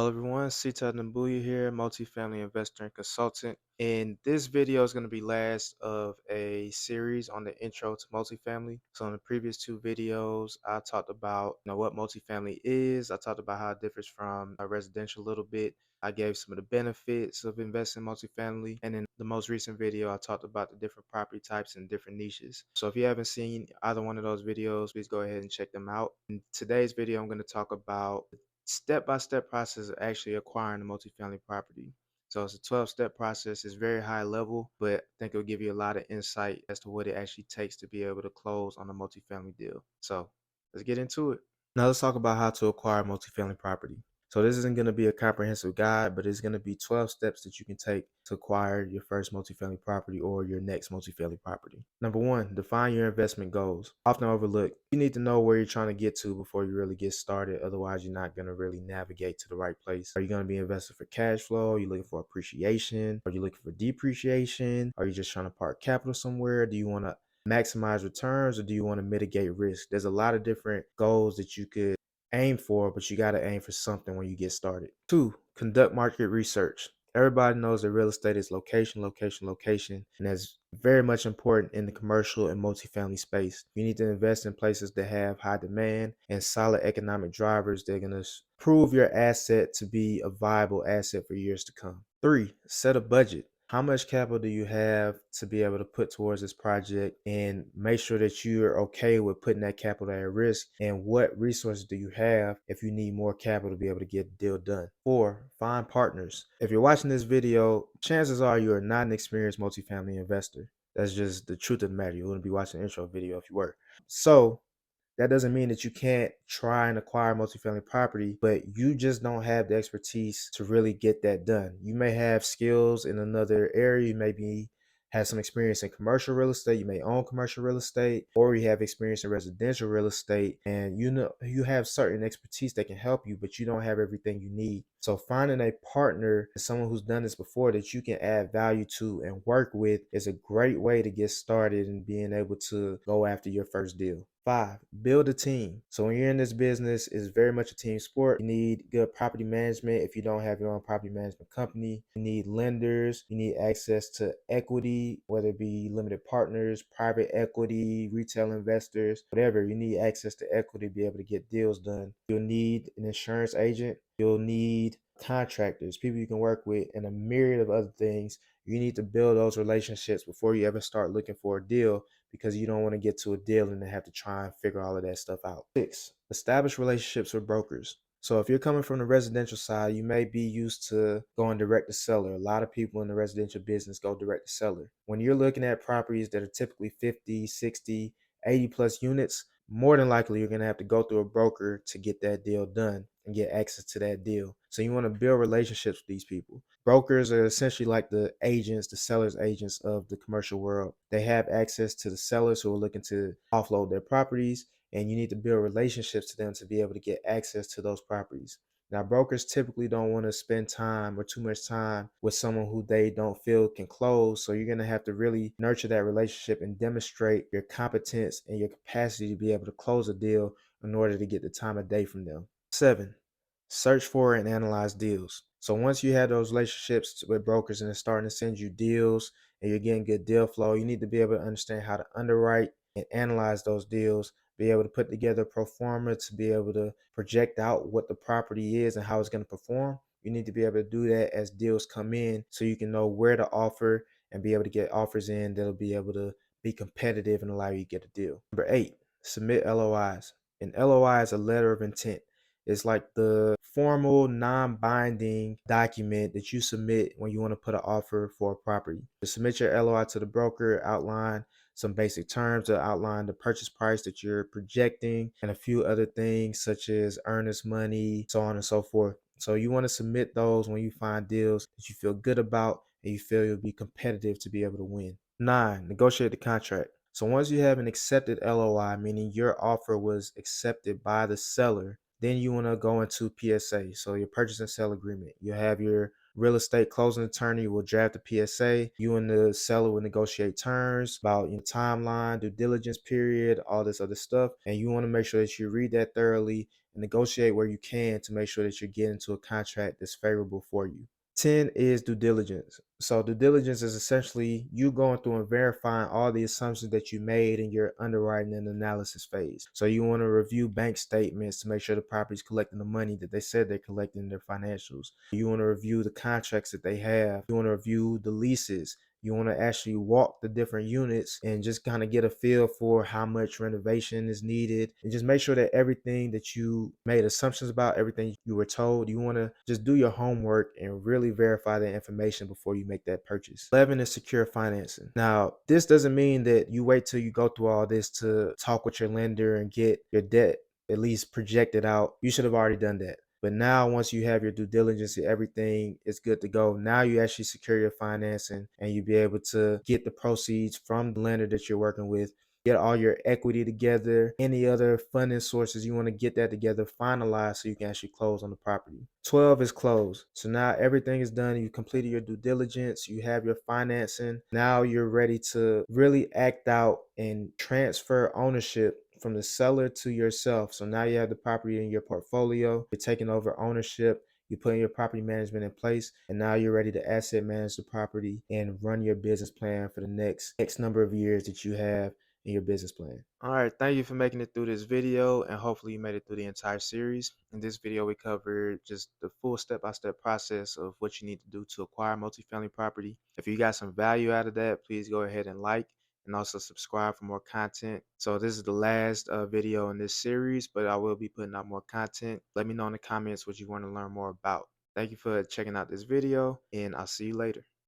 Hello everyone, Sita Nambuya here, multifamily investor and consultant. And this video is going to be last of a series on the intro to multifamily. So in the previous two videos, I talked about what multifamily is. I talked about how it differs from a residential a little bit. I gave some of the benefits of investing in multifamily. And in the most recent video, I talked about the different property types and different niches. So if you haven't seen either one of those videos, please go ahead and check them out. In today's video, I'm going to talk about step-by-step process of actually acquiring a multifamily property. So it's a 12-step process. It's very high level, but I think it'll give you a lot of insight as to what it actually takes to be able to close on a multifamily deal. So let's get into it. Now let's talk about how to acquire multifamily property. So this isn't going to be a comprehensive guide, but it's going to be 12 steps that you can take to acquire your first multifamily property or your next multifamily property. Number one, define your investment goals. Often overlooked. You need to know where you're trying to get to before you really get started. Otherwise, you're not going to really navigate to the right place. Are you going to be invested for cash flow? Are you looking for appreciation? Are you looking for depreciation? Are you just trying to park capital somewhere? Do you want to maximize returns or do you want to mitigate risk? There's a lot of different goals that you could aim for, but you got to aim for something when you get started. Two, conduct market research. Everybody knows that real estate is location, location, location, and that's very much important in the commercial and multifamily space. You need to invest in places that have high demand and solid economic drivers that are going to prove your asset to be a viable asset for years to come. Three, set a budget. How much capital do you have to be able to put towards this project, and make sure that you're okay with putting that capital at risk, and what resources do you have if you need more capital to be able to get the deal done. Four, find partners. If you're watching this video, chances are you are not an experienced multifamily investor. That's just the truth of the matter. You wouldn't be watching the intro video if you were. So that doesn't mean that you can't try and acquire multifamily property, but you just don't have the expertise to really get that done. You may have skills in another area. You may have some experience in commercial real estate. You may own commercial real estate, or you have experience in residential real estate, and you have certain expertise that can help you, but you don't have everything you need. So finding a partner, someone who's done this before that you can add value to and work with, is a great way to get started and being able to go after your first deal. Five, build a team. So when you're in this business, it's very much a team sport. You need good property management. If you don't have your own property management company, you need lenders, you need access to equity, whether it be limited partners, private equity, retail investors, whatever. You need access to equity to be able to get deals done. You'll need an insurance agent. You'll need contractors, people you can work with, and a myriad of other things. You need to build those relationships before you ever start looking for a deal, because you don't want to get to a deal and then have to try and figure all of that stuff out. Six, establish relationships with brokers. So if you're coming from the residential side, you may be used to going direct to seller. A lot of people in the residential business go direct to seller. When you're looking at properties that are typically 50, 60, 80 plus units, more than likely you're going to have to go through a broker to get that deal done and get access to that deal. So you want to build relationships with these people. Brokers are essentially like the agents, the sellers agents of the commercial world. They have access to the sellers who are looking to offload their properties, and you need to build relationships to them to be able to get access to those properties. Now, brokers typically don't want to spend time or too much time with someone who they don't feel can close. So you're going to have to really nurture that relationship and demonstrate your competence and your capacity to be able to close a deal in order to get the time of day from them. Seven, search for and analyze deals. So once you have those relationships with brokers and they're starting to send you deals and you're getting good deal flow, you need to be able to understand how to underwrite and analyze those deals, be able to put together a pro forma to be able to project out what the property is and how it's going to perform. You need to be able to do that as deals come in so you can know where to offer and be able to get offers in that'll be able to be competitive and allow you to get a deal. Number eight, submit LOIs. An LOI is a letter of intent. It's like the formal, non-binding document that you submit when you want to put an offer for a property. To submit your LOI to the broker, outline some basic terms to outline the purchase price that you're projecting and a few other things such as earnest money, so on and so forth. So you want to submit those when you find deals that you feel good about and you feel you'll be competitive to be able to win. Nine, negotiate the contract. So once you have an accepted LOI, meaning your offer was accepted by the seller, then you want to go into PSA. So your purchase and sale agreement. You have your real estate closing attorney will draft the PSA. You and the seller will negotiate terms about your timeline, due diligence period, all this other stuff. And you want to make sure that you read that thoroughly and negotiate where you can to make sure that you're getting to a contract that's favorable for you. 10 is due diligence. So due diligence is essentially you going through and verifying all the assumptions that you made in your underwriting and analysis phase. So you want to review bank statements to make sure the property's collecting the money that they said they're collecting in their financials. You want to review the contracts that they have. You want to review the leases. You want to actually walk the different units and just kind of get a feel for how much renovation is needed, and just make sure that everything that you made assumptions about, everything you were told, you want to just do your homework and really verify that information before you make that purchase. 11 is secure financing. Now, this doesn't mean that you wait till you go through all this to talk with your lender and get your debt at least projected out. You should have already done that. But now, once you have your due diligence and everything is good to go, now you actually secure your financing and you be able to get the proceeds from the lender that you're working with, get all your equity together, any other funding sources, you want to get that together, finalized so you can actually close on the property. 12 is close. So now everything is done. You completed your due diligence, you have your financing. Now you're ready to really act out and transfer ownership from the seller to yourself. So now you have the property in your portfolio, you're taking over ownership, you're putting your property management in place, and now you're ready to asset manage the property and run your business plan for the next number of years that you have in your business plan. All right, thank you for making it through this video, and hopefully you made it through the entire series. In this video, we covered just the full step-by-step process of what you need to do to acquire multifamily property. If you got some value out of that, please go ahead and like and also subscribe for more content. So this is the last video in this series, but I will be putting out more content. Let me know in the comments what you want to learn more about. Thank you for checking out this video, and I'll see you later.